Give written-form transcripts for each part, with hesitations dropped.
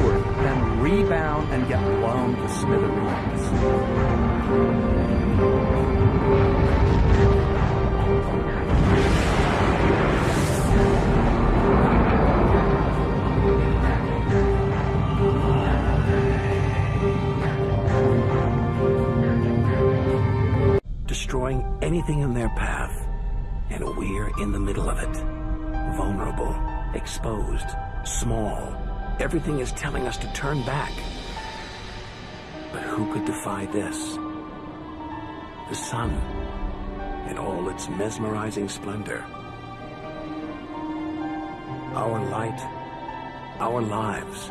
upward, then rebound and get blown to smithereens. Destroying anything in their path, and we're in the middle of it. Vulnerable, exposed, small. Everything is telling us to turn back. But who could defy this? The sun, in all its mesmerizing splendor. Our light, our lives.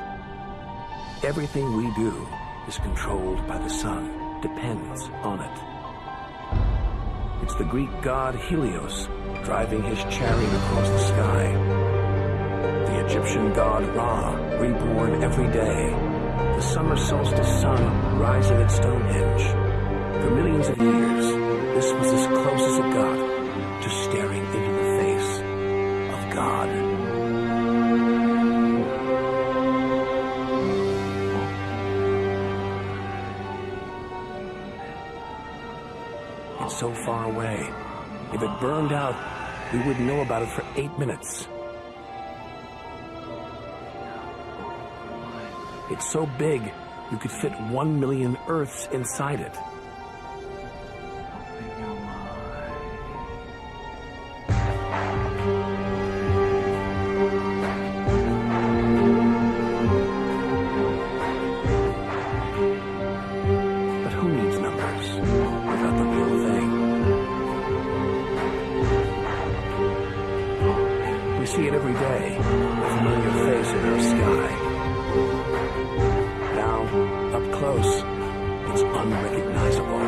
Everything we do is controlled by the sun, depends on it. It's the Greek god Helios driving his chariot across the sky. The Egyptian god Ra, reborn every day. The summer solstice sun rising at Stonehenge. For millions of years, this was as close as it got to staring into the face of God. It's so far away. If it burned out, we wouldn't know about it for 8 minutes. It's so big, you could fit 1 million Earths inside it. But who needs numbers without the real thing? We see it every day, a familiar face in our sky. Up close, it's unrecognizable.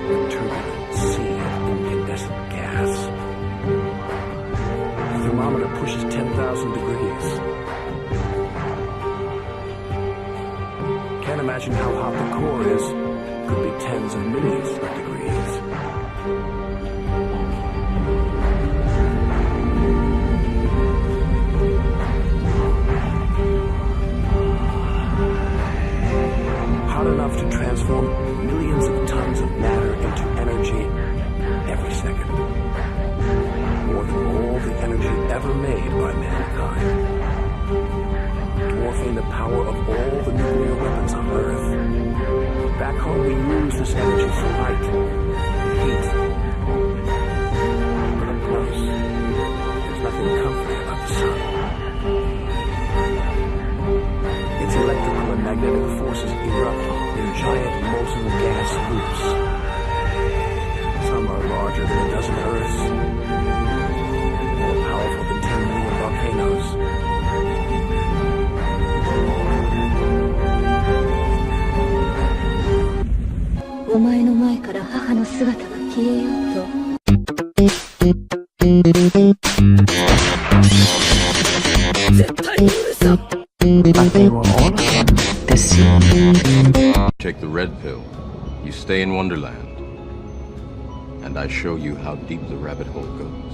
A turbulent sea of incandescent gas. The thermometer pushes 10,000 degrees. Can't imagine how hot the core is. Could be tens of millions of degrees. Enough to transform millions of tons of matter into energy every second. More than all the energy ever made by mankind. Dwarfing the power of all the nuclear weapons on Earth. Back home we use this energy for light, heat. But up close, there's nothing comforting about the sun. Its electrical and magnetic forces erupt in giant molten gas hoops. Some are larger than a dozen Earths, more powerful than 10 million volcanoes. But they were all deceived. Take the red pill. You stay in Wonderland. And I show you how deep the rabbit hole goes.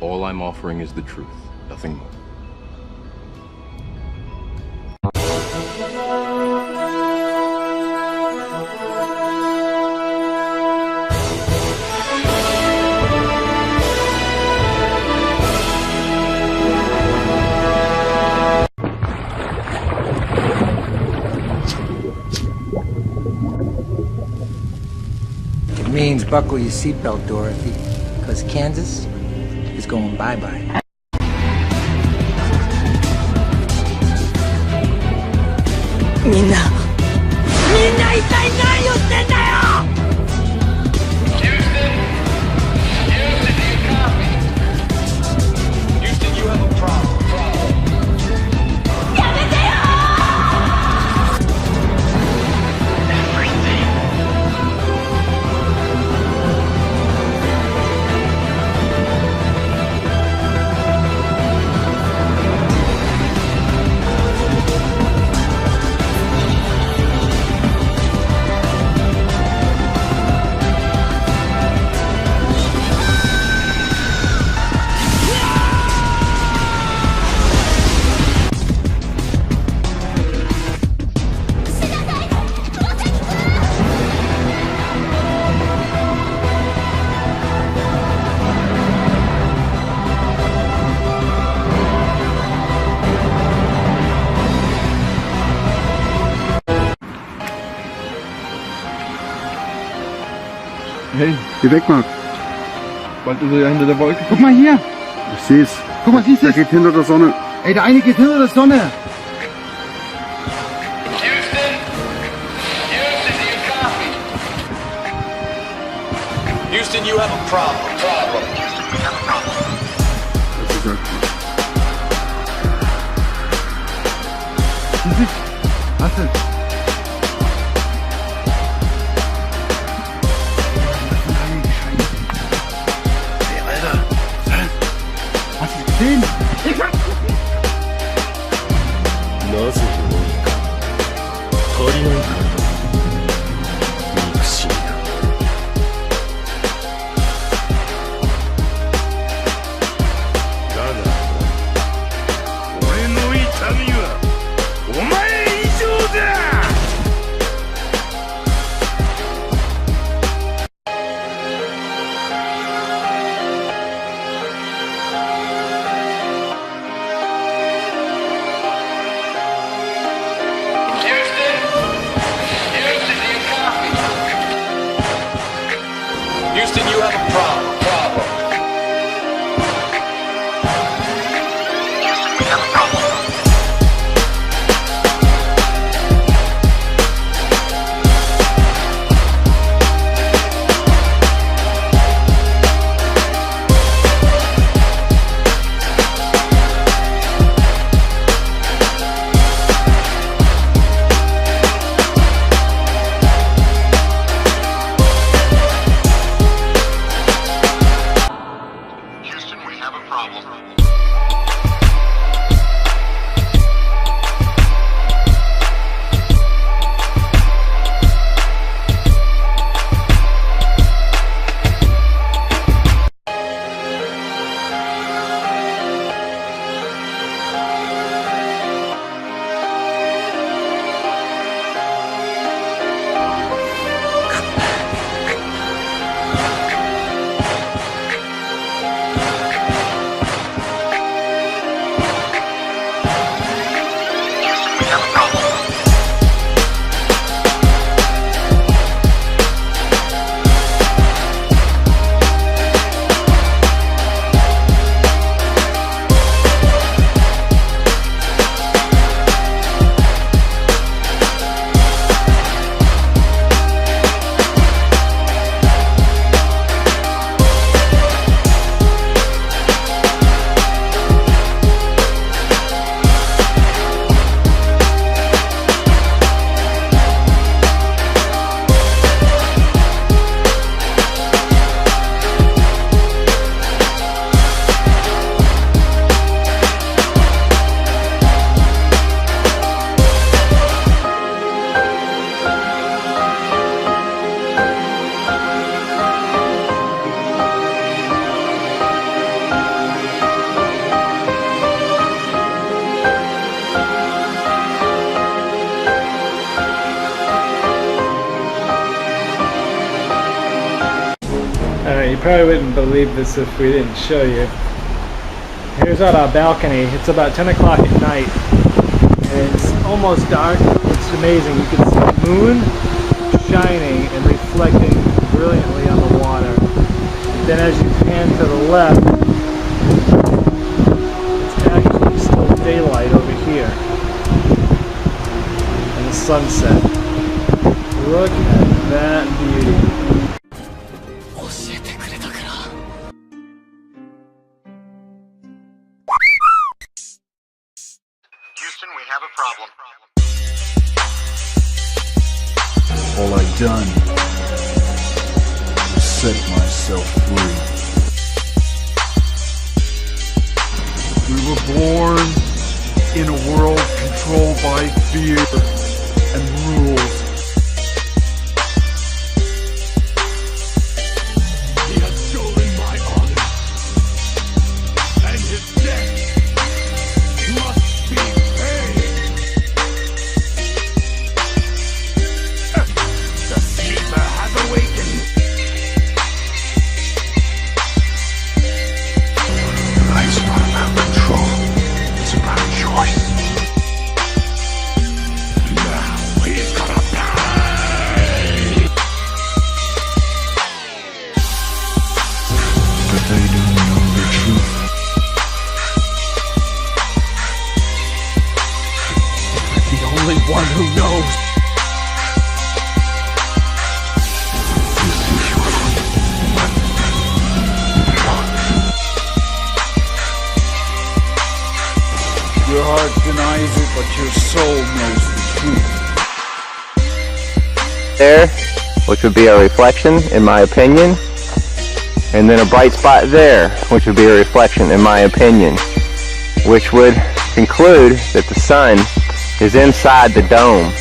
All I'm offering is the truth, nothing more. Means buckle your seatbelt, Dorothy, because Kansas is going bye-bye. Minna, itai nai yotte en da yo! Houston, do you copy? Houston, you have a problem. Hey, geh weg, Marc. Bald ist er ja hinter der Wolke. Guck mal hier. Ich seh's. Guck mal, siehst du? Der geht hinter der Sonne. Ey, der eine geht hinter der Sonne. Houston, do you copy? Houston, you have a problem. Houston, we have a problem. Das ist ja krass. Was denn? Hey, Alter. Hast du es gesehen? Ich hab's gesehen. なぜ多いか足りないからだ憎しみだだが俺の痛みはお前以上だHouston, you have a problem. Houston, we have a problem. Houston, we have a problem. Houston, we have a problem. You probably wouldn't believe this if we didn't show you. Here's out our balcony. It's about 10 o'clock at night. And it's almost dark. It's amazing. You can see the moon shining and reflecting brilliantly on the water. Then as you pan to the left, it's actually still daylight over here. And the sunset. Look at that beauty. Houston, we have a problem. All I've done is set myself free. We were born in a world controlled by fear and rules. He has stolen my honor, and his death must be paid. The sleeper has awakened. Life's not about control, it's about choice. Now he's got a plan. only one who knows. Your heart denies it, but your soul knows the truth. There, which would be a reflection, in my opinion. And then a bright spot there, which would be a reflection, in my opinion. Which would conclude that the sun is inside the dome.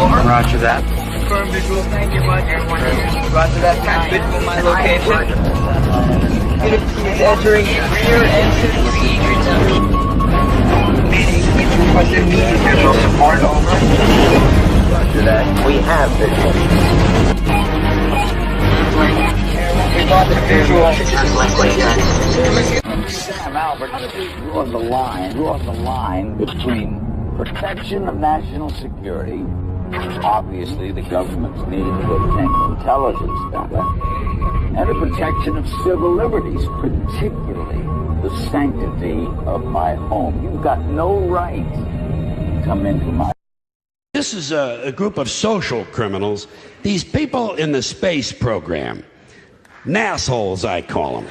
Roger that. Confirm visual. Thank you much. Roger that. Catch visual my location. Is entering rear exit. Meaning requested visual support over. Roger that. We have visual. We got the visual. Sam Albert, draw the line between protection of national security, obviously the government's need to obtain intelligence data, and the protection of civil liberties, particularly the sanctity of my home. You've got no right to come into my... This is a group of social criminals, these people in the space program. Nassholes, I call them.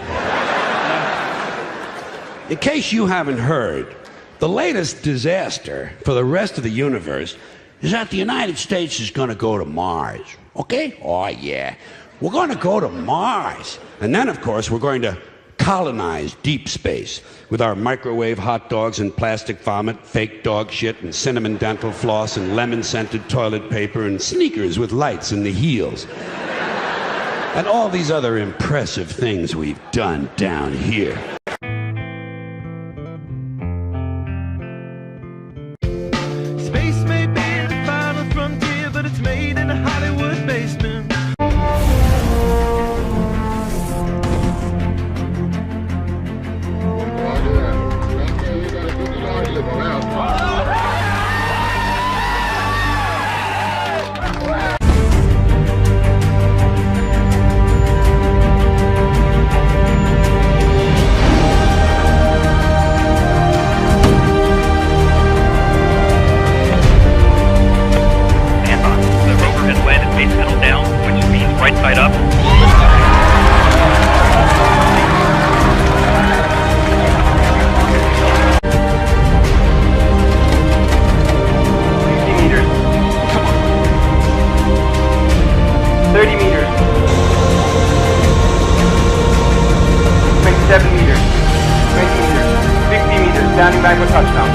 In case you haven't heard, the latest disaster for the rest of the universe is that the United States is going to go to Mars. Okay? Oh, yeah. We're going to go to Mars. And then, of course, we're going to colonize deep space with our microwave hot dogs and plastic vomit, fake dog shit and cinnamon dental floss and lemon-scented toilet paper and sneakers with lights in the heels. And all these other impressive things we've done down here. Space may be the final frontier, but it's made in a Hollywood basement. Right side up. Meters. 30 meters. 27 meters. 20 meters. 60 meters. Standing back for touchdown.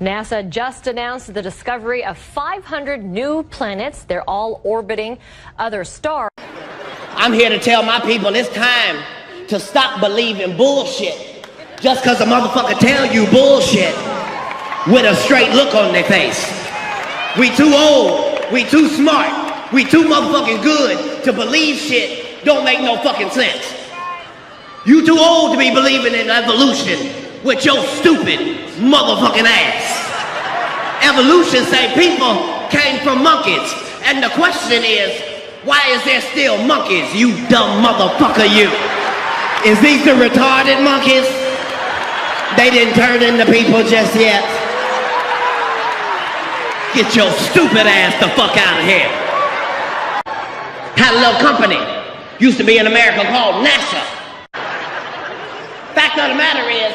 NASA just announced the discovery of 500 new planets. They're all orbiting other stars. I'm here to tell my people it's time to stop believing bullshit just because a motherfucker tell you bullshit with a straight look on their face. We too old, we too smart, we too motherfucking good to believe shit don't make no fucking sense. You too old to be believing in evolution with your stupid motherfucking ass. Evolution say people came from monkeys, and the question is, why is there still monkeys, you dumb motherfucker, you? Is these the retarded monkeys? They didn't turn into people just yet. Get your stupid ass the fuck out of here. Had a little company, used to be in America, called NASA. Fact of the matter is,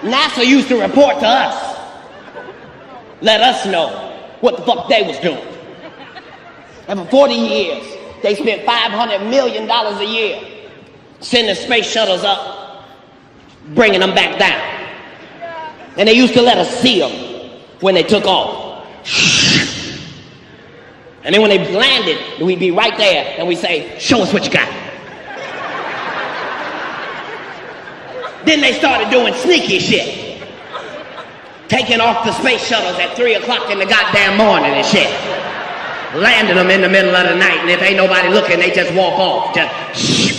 NASA used to report to us, let us know what the fuck they was doing. And for 40 years, they spent $500 million a year sending space shuttles up, bringing them back down. And they used to let us see them when they took off. And then when they landed, we'd be right there and we'd say, show us what you got. Then they started doing sneaky shit. Taking off the space shuttles at 3 o'clock in the goddamn morning and shit. landing them in the middle of the night, and if ain't nobody looking, they just walk off. Just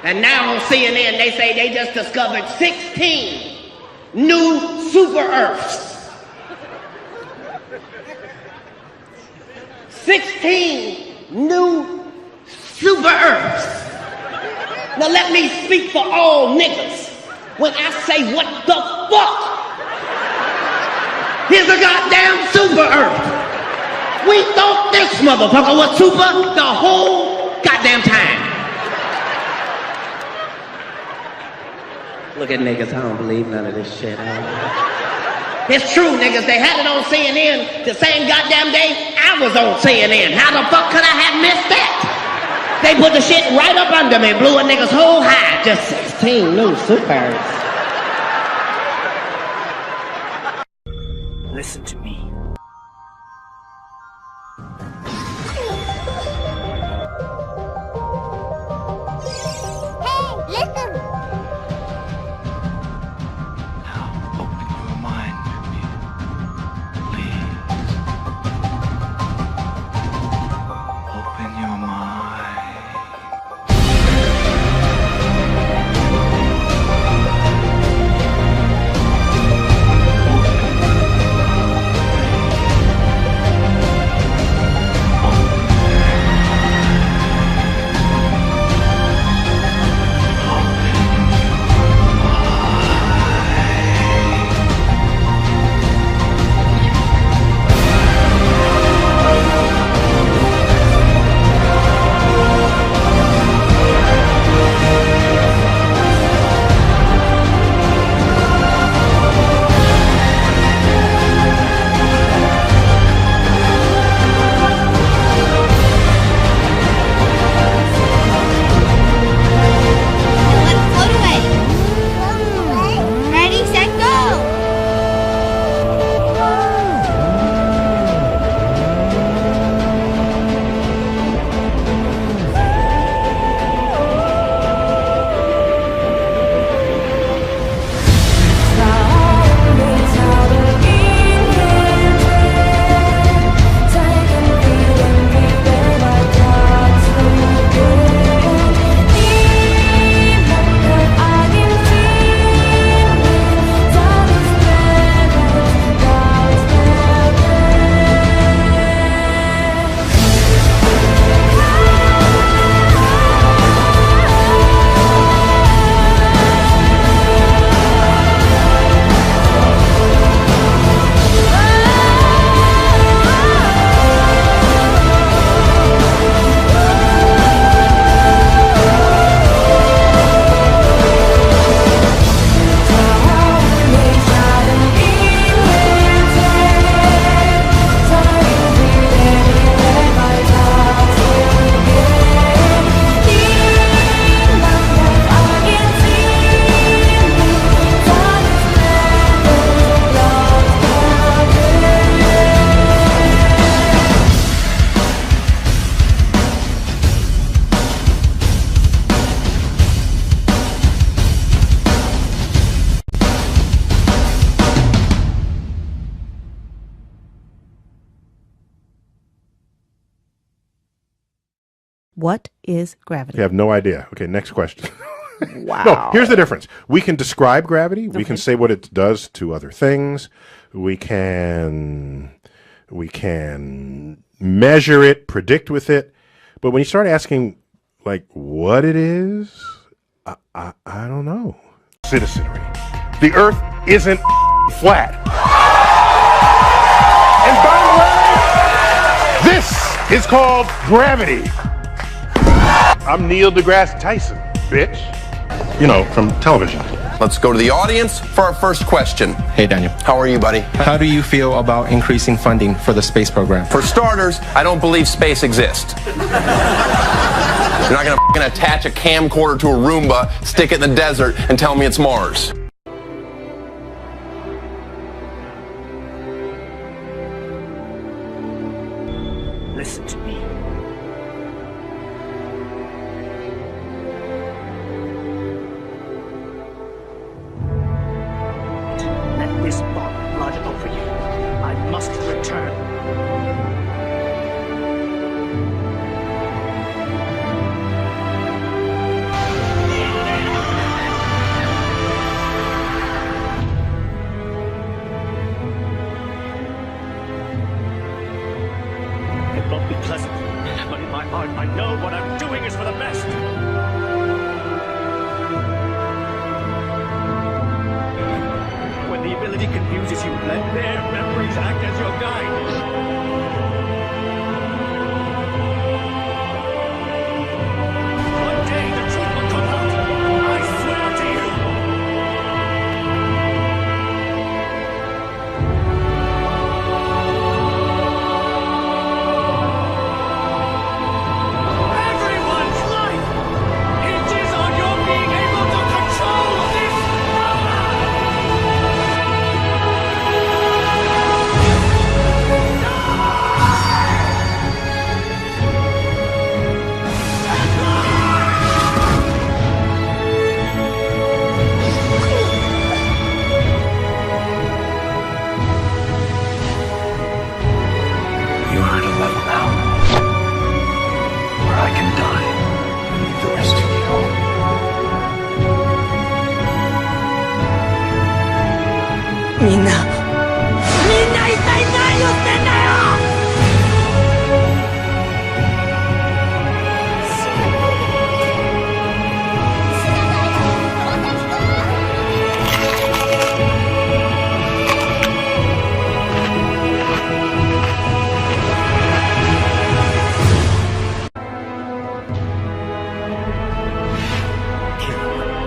And now on CNN, they say they just discovered 16 new super Earths. 16 new super Earths. Now let me speak for all niggas when I say what the fuck. Here's a goddamn super Earth. We thought this motherfucker was super the whole goddamn time. Look at niggas, I don't believe none of this shit. It's true, niggas. They had it on CNN the same goddamn day I was on CNN. How the fuck could I have missed that? They put the shit right up under me, blew a nigga's whole high. Just 16 new supers. Listen to me. Hey, listen! What is gravity? You have no idea. Okay, next question. Wow. No, here's the difference. We can describe gravity. We can say what it does to other things. We can measure it, predict with it. But when you start asking, like, what it is, I don't know. Citizenry. The Earth isn't flat. And by the way, this is called gravity. I'm Neil deGrasse Tyson, bitch. You know, from television. Let's go to the audience for our first question. Hey, Daniel. How are you, buddy? How do you feel about increasing funding for the space program? For starters, I don't believe space exists. You're not gonna attach a camcorder to a Roomba, stick it in the desert, and tell me it's Mars. Listen to me. Let this blood guard over you. I must return. It won't be pleasant, but in my heart I know what I'm doing is for the best. When the ability confuses you, let their memories act as your guide. One day the truth will come out. I swear to you. Everyone's life hinges on your being able to control this You are at a level now where I can die and leave the rest to you.みんな一体何をしてんだよ。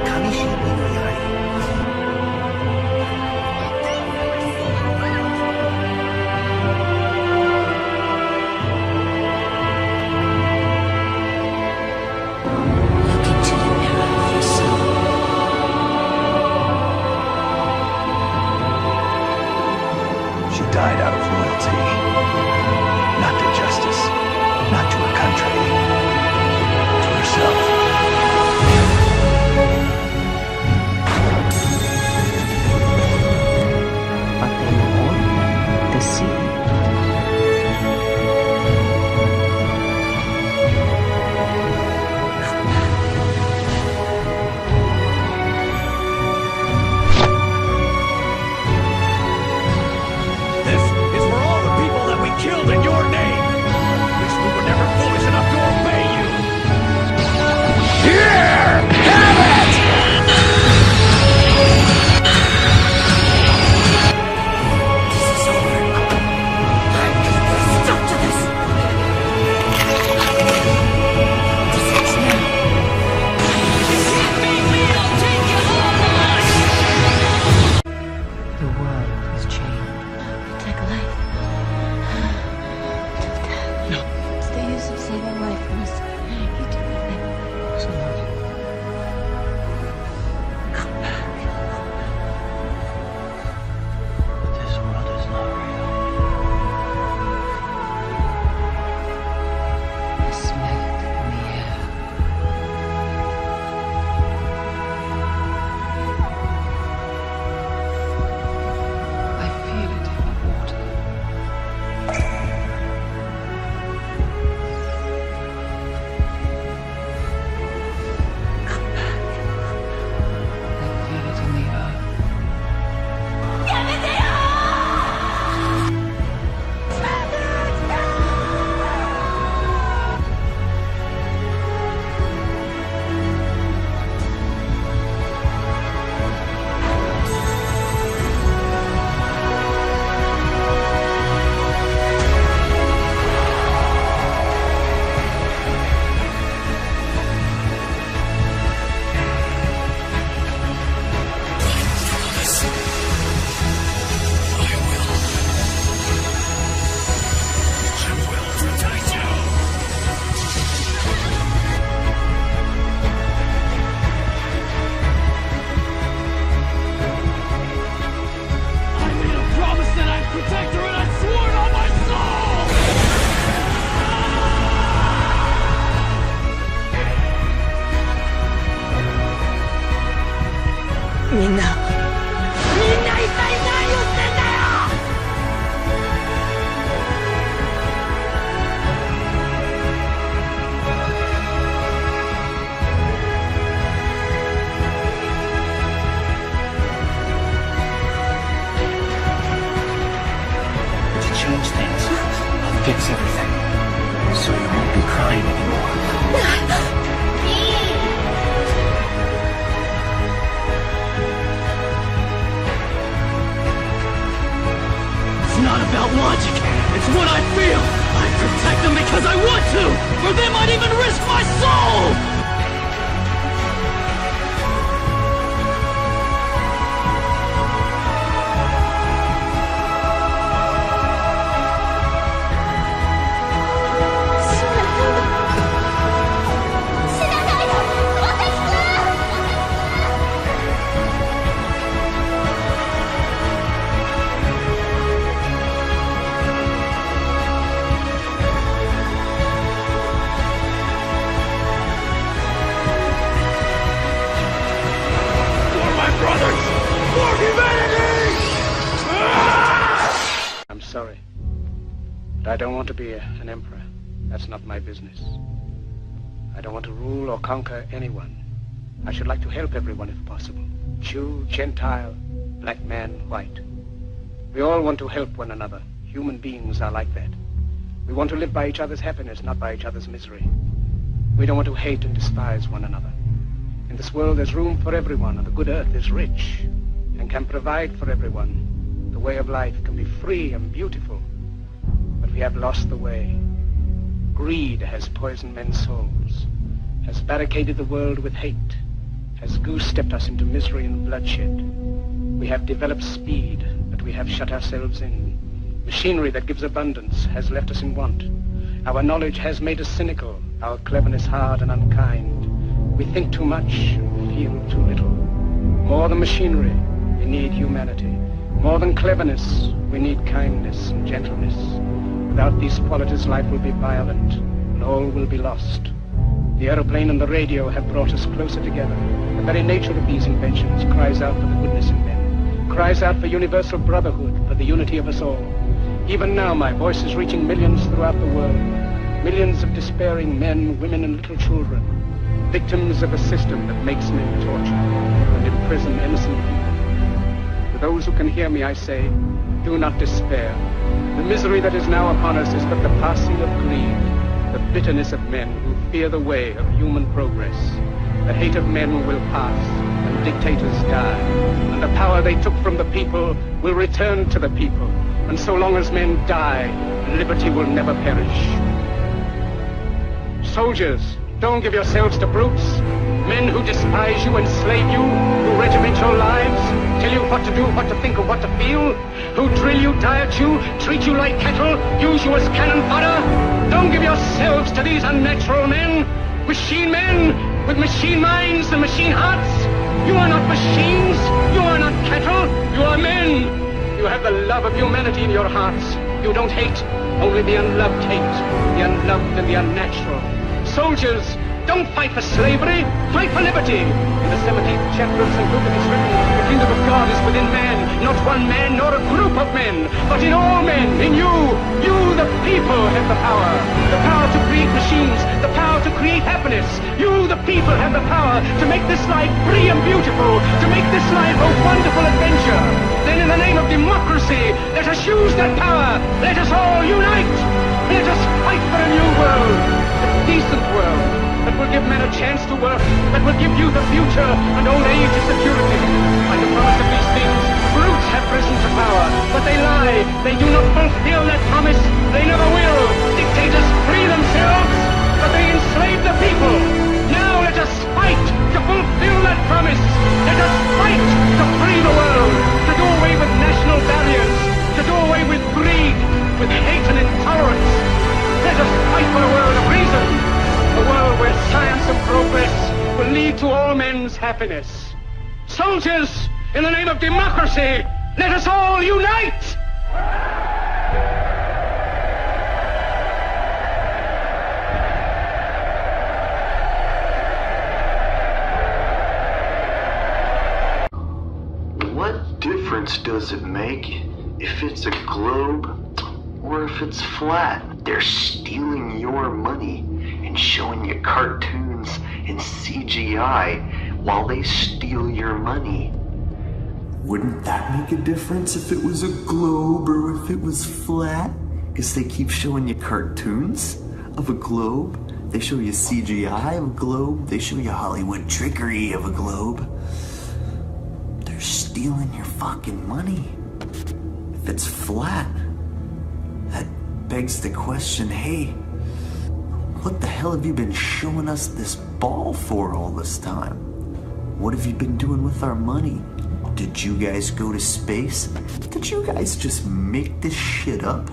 紙芝居のやり。She died out of loyalty. Not to justice, not to her country, to herself. But they were all deceived. This is for all the people that we killed in your name. Wish we were never foolish enough to fix everything, so you won't be crying anymore. It's not about logic. It's what I feel. I protect them because I want to. For them, I'd even risk my soul. I'm sorry, but I don't want to be an emperor. That's not my business. I don't want to rule or conquer anyone. I should like to help everyone if possible. Jew, Gentile, black man, white. We all want to help one another. Human beings are like that. We want to live by each other's happiness, not by each other's misery. We don't want to hate and despise one another. In this world there's room for everyone, and the good earth is rich and can provide for everyone. The way of life can be free and beautiful, but we have lost the way. Greed has poisoned men's souls, has barricaded the world with hate, has goose-stepped us into misery and bloodshed. We have developed speed, but we have shut ourselves in. Machinery that gives abundance has left us in want. Our knowledge has made us cynical, our cleverness hard and unkind. We think too much and feel too little. More than machinery, we need humanity. More than cleverness, we need kindness and gentleness. Without these qualities, life will be violent, and all will be lost. The aeroplane and the radio have brought us closer together. The very nature of these inventions cries out for the goodness in men, cries out for universal brotherhood, for the unity of us all. Even now, my voice is reaching millions throughout the world. Millions of despairing men, women, and little children, victims of a system that makes men torture and imprison innocent people. To those who can hear me, I say, do not despair. The misery that is now upon us is but the passing of greed, the bitterness of men who fear the way of human progress. The hate of men will pass, and dictators die, and the power they took from the people will return to the people. And so long as men die, liberty will never perish. Soldiers, don't give yourselves to brutes, men who despise you, enslave you, who regiment your lives, tell you what to do, what to think, or what to feel, who drill you, diet you, treat you like cattle, use you as cannon fodder. Don't give yourselves to these unnatural men, machine men with machine minds and machine hearts. You are not machines, you are not cattle, you are men. You have the love of humanity in your hearts. You don't hate, only the unloved hate, the unloved and the unnatural. Soldiers, don't fight for slavery, fight for liberty. In the 17th chapter of St. Luke it is written, the kingdom of God is within man, not one man nor a group of men, but in all men, in you. You, the people, have the power to create machines, the power to create happiness. You, the people, have the power to make this life free and beautiful, to make this life a wonderful adventure. Then in the name of democracy, let us use that power. Let us all unite. Let us fight for a new world, a decent world, that will give men a chance to work, that will give youth a future and old age a security. By the promise of these things, brutes have risen to power, but they lie. They do not fulfill that promise. They never will. Dictators free themselves, but they enslave the people. Now let us fight to fulfill that promise. Let us fight to free the world, to do away with national barriers, to do away with greed, with hate and intolerance. Let us fight for a world of reason, a world where science and progress will lead to all men's happiness. Soldiers, in the name of democracy, let us all unite! What difference does it make if it's a globe or if it's flat? They're stealing your money and showing you cartoons and CGI while they steal your money. Wouldn't that make a difference if it was a globe or if it was flat? Because they keep showing you cartoons of a globe. They show you CGI of a globe. They show you Hollywood trickery of a globe. They're stealing your fucking money. If it's flat, that begs the question, hey, what the hell have you been showing us this ball for all this time? What have you been doing with our money? Did you guys go to space? Did you guys just make this shit up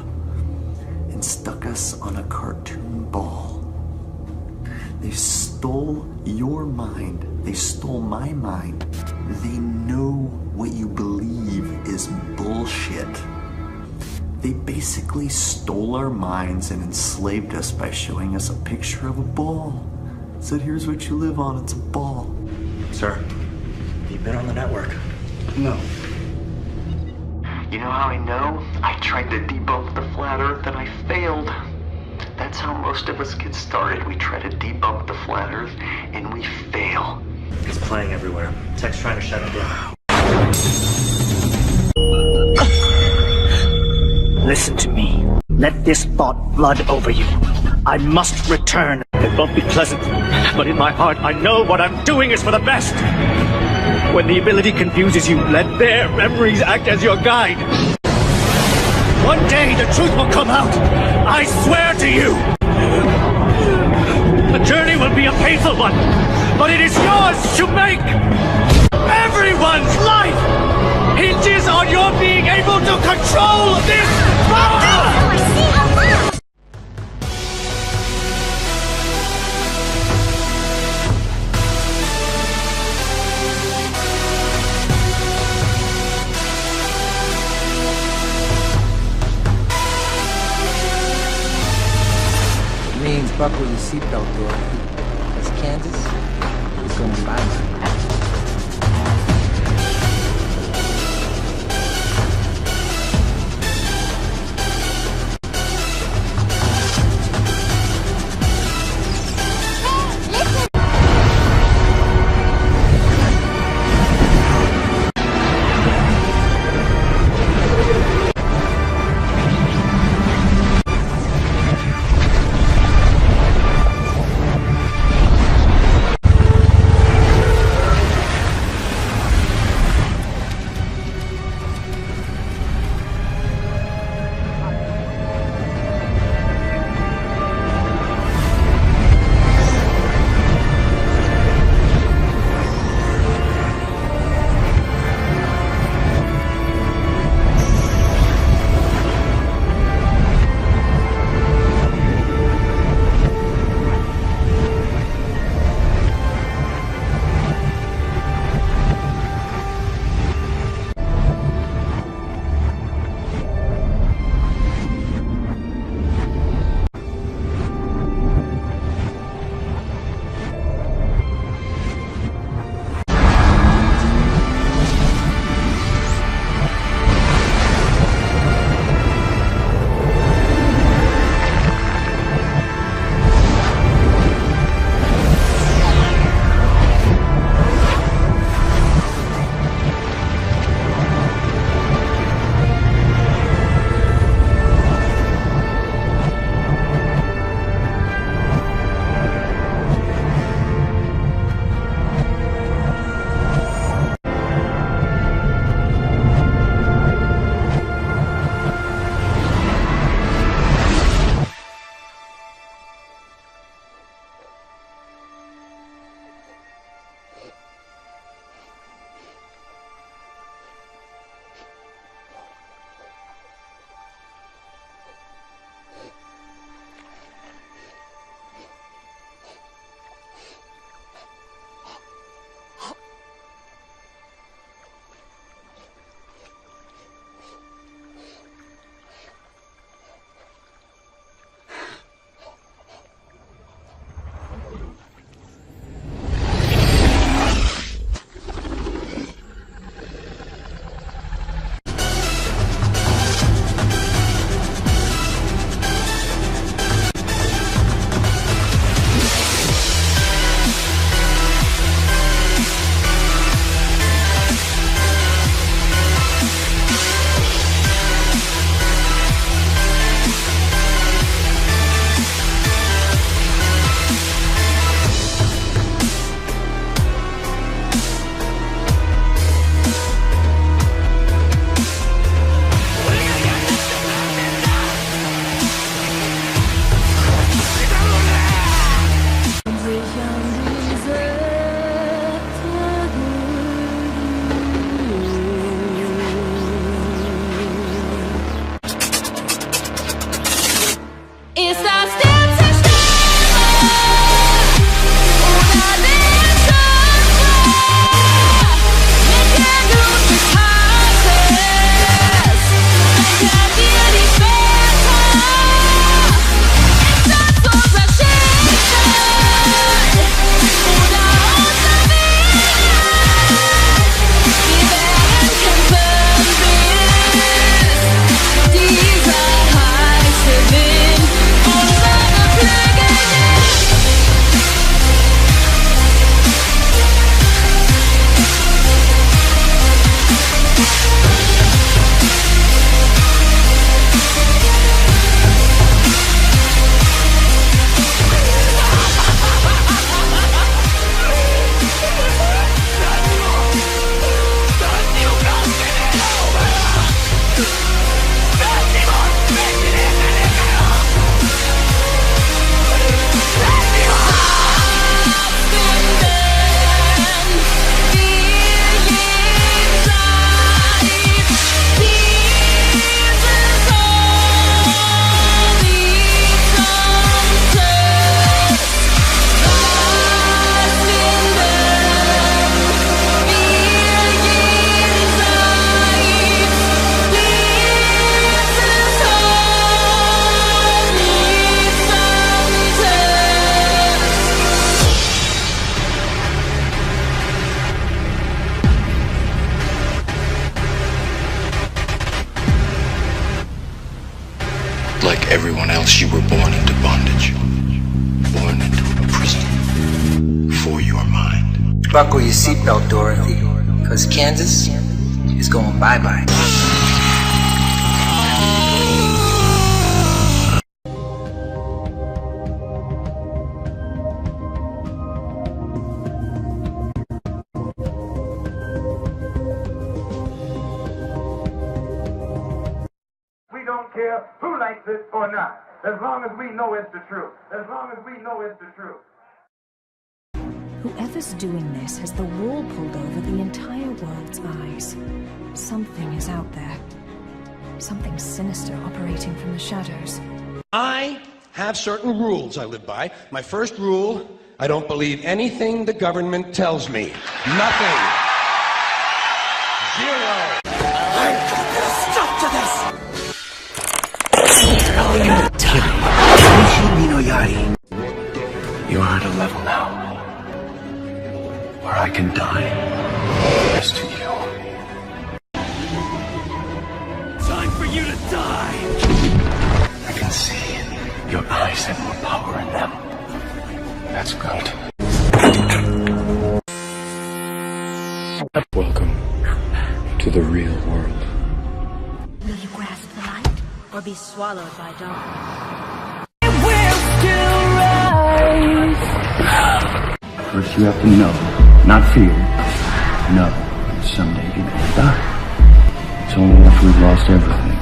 and stuck us on a cartoon ball? They stole your mind. They stole my mind. They know what you believe is bullshit. They basically stole our minds and enslaved us by showing us a picture of a ball. Said, here's what you live on, it's a ball. Sir, have you been on the network? No. You know how I know? I tried to debunk the flat earth and I failed. That's how most of us get started. We try to debunk the flat earth and we fail. It's playing everywhere. Tech's trying to shut it down. Listen to me. Let this thought flood over you. I must return. It won't be pleasant, but in my heart, I know what I'm doing is for the best. When the ability confuses you, let their memories act as your guide. One day, the truth will come out. I swear to you. The journey will be a painful one, but it is yours to make. Everyone's life hinges on your being able to control this power! It means buckle your seatbelt, Dorothy, because Kansas is going to be mine. everyone else, you were born into bondage. Born into a prison for your mind. Buckle your seatbelt, Dorothy, because Kansas is going bye-bye. We don't care who likes it or not, as long as we know it's the truth. As long as we know it's the truth. Whoever's doing this has the wool pulled over the entire world's eyes. Something is out there. Something sinister operating from the shadows. I have certain rules I live by. My first rule, I don't believe anything the government tells me. Nothing. Zero. I've got to stop to this. You are at a level now where I can die next to you. Time for you to die! I can see your eyes have more power in them. That's good. Welcome to the real world. Will you grasp the light or be swallowed by darkness? First you have to know, not fear. Know that someday you're gonna die. It's only after we've lost everything